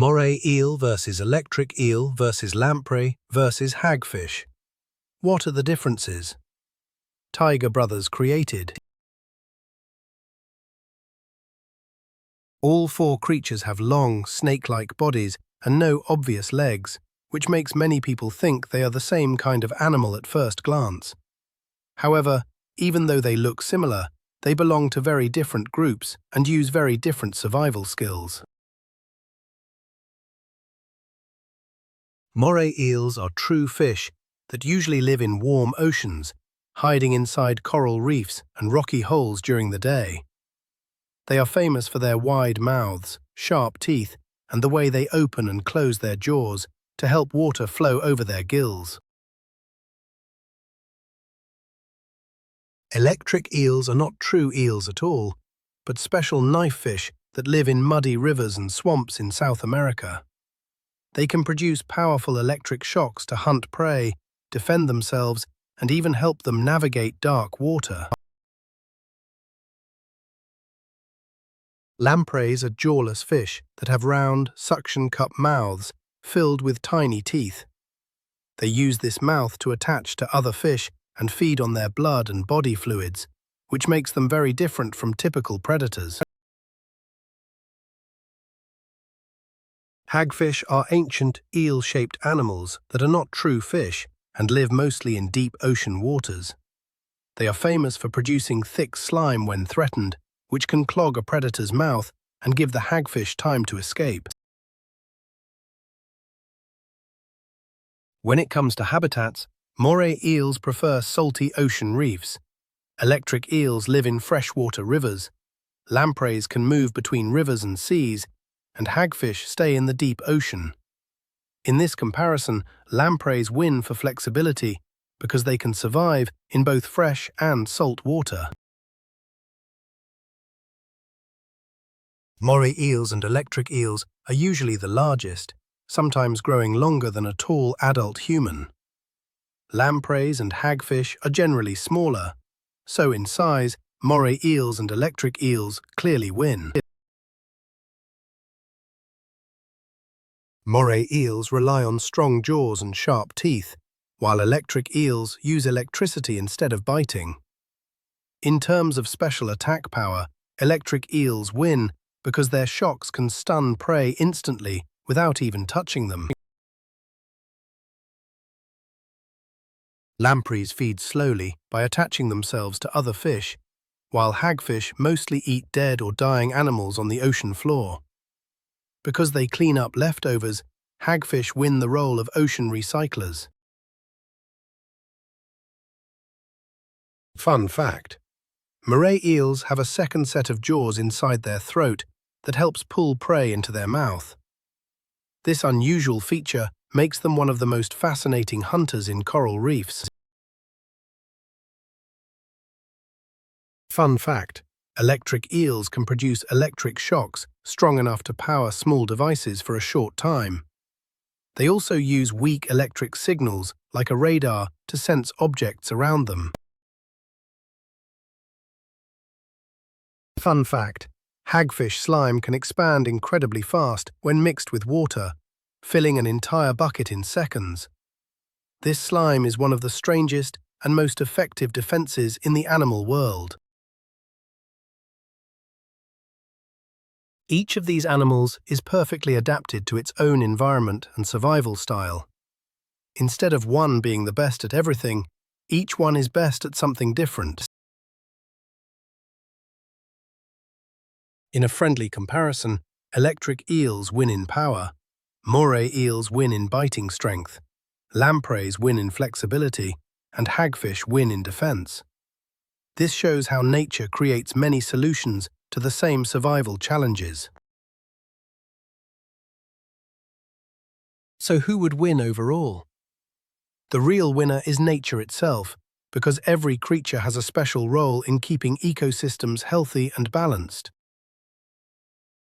Moray eel versus electric eel versus lamprey versus hagfish. What are the differences? Tiger Brothers created. All four creatures have long, snake-like bodies and no obvious legs, which makes many people think they are the same kind of animal at first glance. However, even though they look similar, they belong to very different groups and use very different survival skills. Moray eels are true fish that usually live in warm oceans, hiding inside coral reefs and rocky holes during the day. They are famous for their wide mouths, sharp teeth, and the way they open and close their jaws to help water flow over their gills. Electric eels are not true eels at all, but special knife fish that live in muddy rivers and swamps in South America. They can produce powerful electric shocks to hunt prey, defend themselves, and even help them navigate dark water. Lampreys are jawless fish that have round, suction-cup mouths filled with tiny teeth. They use this mouth to attach to other fish and feed on their blood and body fluids, which makes them very different from typical predators. Hagfish are ancient, eel-shaped animals that are not true fish and live mostly in deep ocean waters. They are famous for producing thick slime when threatened, which can clog a predator's mouth and give the hagfish time to escape. When it comes to habitats, moray eels prefer salty ocean reefs. Electric eels live in freshwater rivers. Lampreys can move between rivers and seas, and hagfish stay in the deep ocean. In this comparison, lampreys win for flexibility because they can survive in both fresh and salt water. Moray eels and electric eels are usually the largest, sometimes growing longer than a tall adult human. Lampreys and hagfish are generally smaller, so in size, moray eels and electric eels clearly win. Moray eels rely on strong jaws and sharp teeth, while electric eels use electricity instead of biting. In terms of special attack power, electric eels win because their shocks can stun prey instantly without even touching them. Lampreys feed slowly by attaching themselves to other fish, while hagfish mostly eat dead or dying animals on the ocean floor. Because they clean up leftovers, hagfish win the role of ocean recyclers. Fun fact: moray eels have a second set of jaws inside their throat that helps pull prey into their mouth. This unusual feature makes them one of the most fascinating hunters in coral reefs. Fun fact: electric eels can produce electric shocks strong enough to power small devices for a short time. They also use weak electric signals, like a radar, to sense objects around them. Fun fact: hagfish slime can expand incredibly fast when mixed with water, filling an entire bucket in seconds. This slime is one of the strangest and most effective defenses in the animal world. Each of these animals is perfectly adapted to its own environment and survival style. Instead of one being the best at everything, each one is best at something different. In a friendly comparison, electric eels win in power, moray eels win in biting strength, lampreys win in flexibility, and hagfish win in defense. This shows how nature creates many solutions to the same survival challenges. So who would win overall? The real winner is nature itself, because every creature has a special role in keeping ecosystems healthy and balanced.